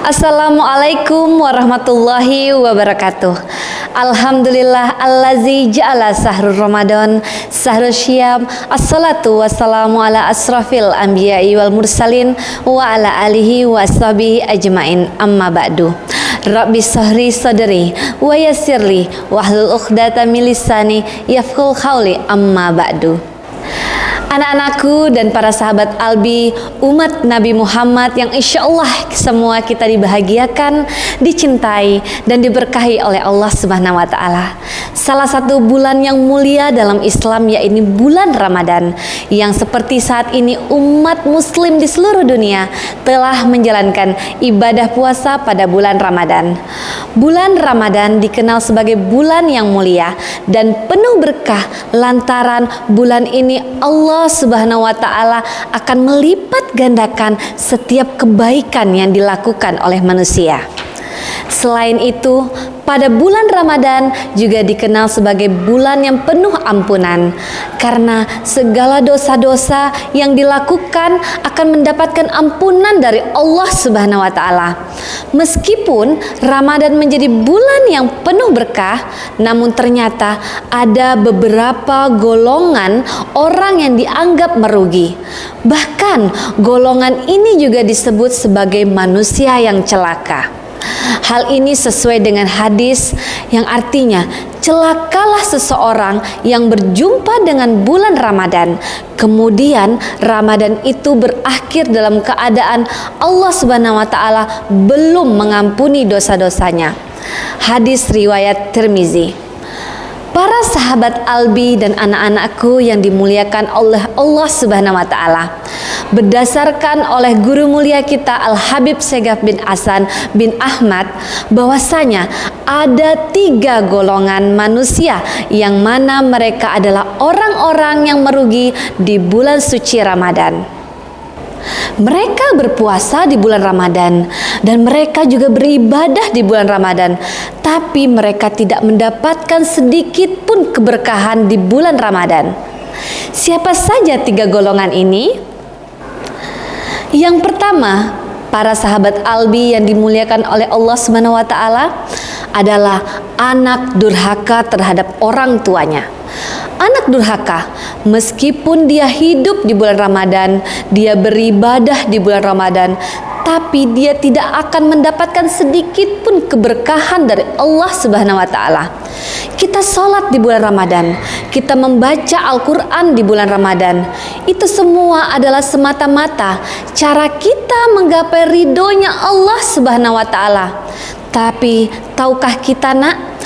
Assalamualaikum warahmatullahi wabarakatuh. Alhamdulillah allazi ja'ala sahrul Ramadan sahrul syiyam. Assalatu wassalamu ala asrafil anbiya'i wal mursalin wa ala alihi wa ashabihi ajmain. Amma ba'du. Rabbi sahri sadri wa yassirli wahlul 'uqdatam min lisani yafqahu qawli. Amma ba'du. Anak-anakku dan para sahabat Albi, umat Nabi Muhammad yang insya Allah semua kita dibahagiakan, dicintai, dan diberkahi oleh Allah Subhanahu wa Ta'ala. Salah satu bulan yang mulia dalam Islam yaitu bulan Ramadan, yang seperti saat ini umat Muslim di seluruh dunia telah menjalankan ibadah puasa pada bulan Ramadan. Bulan Ramadan dikenal sebagai bulan yang mulia dan penuh berkah lantaran bulan ini Allah Subhanahu wa Ta'ala akan melipat gandakan setiap kebaikan yang dilakukan oleh manusia. Selain itu, pada bulan Ramadan juga dikenal sebagai bulan yang penuh ampunan, karena segala dosa-dosa yang dilakukan akan mendapatkan ampunan dari Allah Subhanahu wa Ta'ala. Meskipun Ramadan menjadi bulan yang penuh berkah, namun ternyata ada beberapa golongan orang yang dianggap merugi. Bahkan golongan ini juga disebut sebagai manusia yang celaka. Hal ini sesuai dengan hadis yang artinya celakalah seseorang yang berjumpa dengan bulan Ramadan, kemudian Ramadan itu berakhir dalam keadaan Allah Subhanahu wa Ta'ala belum mengampuni dosa-dosanya. Hadis riwayat Tirmizi. Para sahabat Albi dan anak-anakku yang dimuliakan oleh Allah Subhanahu wa Ta'ala, berdasarkan oleh guru mulia kita Al-Habib Segaf bin Hasan bin Ahmad, bahwasanya ada 3 golongan manusia yang mana mereka adalah orang-orang yang merugi di bulan suci Ramadan. Mereka berpuasa di bulan Ramadan dan mereka juga beribadah di bulan Ramadan, tapi mereka tidak mendapatkan sedikit pun keberkahan di bulan Ramadan. Siapa saja 3 golongan ini? Yang pertama, para sahabat Albi yang dimuliakan oleh Allah Subhanahu wa Ta'ala adalah anak durhaka terhadap orang tuanya. Anak durhaka, meskipun dia hidup di bulan Ramadan, dia beribadah di bulan Ramadan, tapi dia tidak akan mendapatkan sedikit pun keberkahan dari Allah Subhanahu wa Ta'ala. Kita sholat di bulan Ramadan, kita membaca Al-Quran di bulan Ramadan, itu semua adalah semata-mata cara kita menggapai ridhonya Allah Subhanahu wa Ta'ala. Tapi tahukah kita, nak?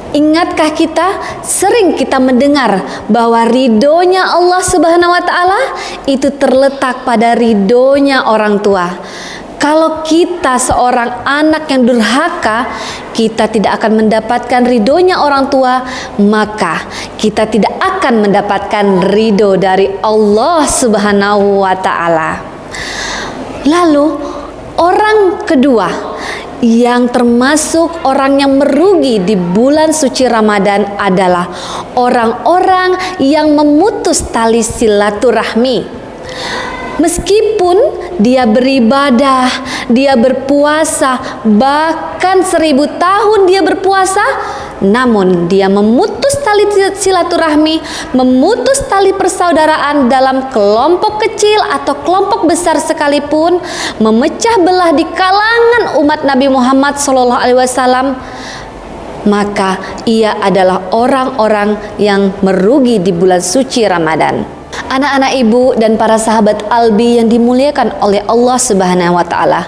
Ingatkah kita sering kita mendengar bahwa ridhonya Allah Subhanahu wa Ta'ala itu terletak pada ridhonya orang tua. Kalau kita seorang anak yang durhaka, kita tidak akan mendapatkan ridhonya orang tua, maka kita tidak akan mendapatkan ridho dari Allah Subhanahu wa Ta'ala. Lalu orang kedua yang termasuk orang yang merugi di bulan suci Ramadan adalah orang-orang yang memutus tali silaturahmi. Meskipun dia beribadah, dia berpuasa, bahkan 1000 tahun dia berpuasa, namun dia memutus tali silaturahmi, memutus tali persaudaraan dalam kelompok kecil atau kelompok besar sekalipun, memecah belah di kalangan umat Nabi Muhammad SAW, maka ia adalah orang-orang yang merugi di bulan suci Ramadan. Anak-anak ibu dan para sahabat Albi yang dimuliakan oleh Allah Subhanahu wa Ta'ala,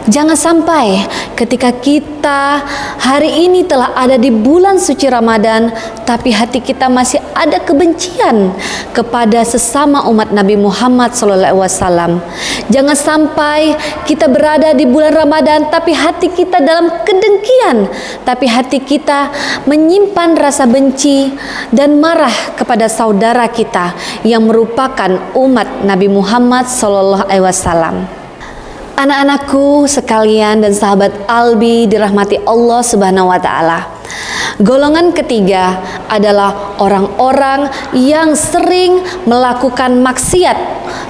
jangan sampai ketika kita hari ini telah ada di bulan suci Ramadan, tapi hati kita masih ada kebencian kepada sesama umat Nabi Muhammad SAW. Jangan sampai kita berada di bulan Ramadan tapi hati kita dalam kedengkian, tapi hati kita menyimpan rasa benci dan marah kepada saudara kita yang merupakan umat Nabi Muhammad SAW. Anak-anakku sekalian dan sahabat Albi dirahmati Allah Subhanahu wa Ta'ala, Golongan ketiga adalah orang-orang yang sering melakukan maksiat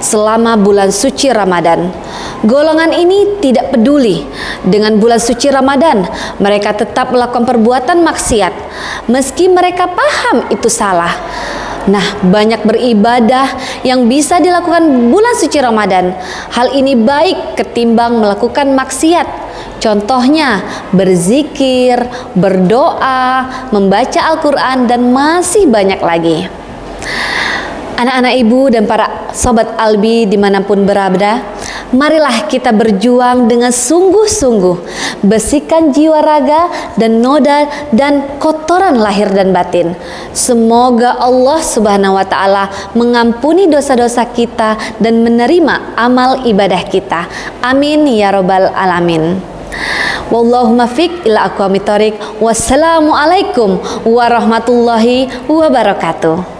selama bulan suci Ramadan. Golongan ini tidak peduli dengan bulan suci Ramadan. Mereka tetap melakukan perbuatan maksiat meski mereka paham itu salah. Nah, banyak beribadah yang bisa dilakukan bulan suci Ramadan. Hal ini baik ketimbang melakukan maksiat. Contohnya berzikir, berdoa, membaca Al-Quran, dan masih banyak lagi. Anak-anak ibu dan para sobat Albi dimanapun berada, marilah kita berjuang dengan sungguh-sungguh, bersihkan jiwa raga dan noda dan kotoran lahir dan batin. Semoga Allah Subhanahu wa Ta'ala mengampuni dosa-dosa kita dan menerima amal ibadah kita. Amin ya robbal alamin. Wallahumma fiq ila aqwamit thoriq. Wassalamualaikum warahmatullahi wabarakatuh.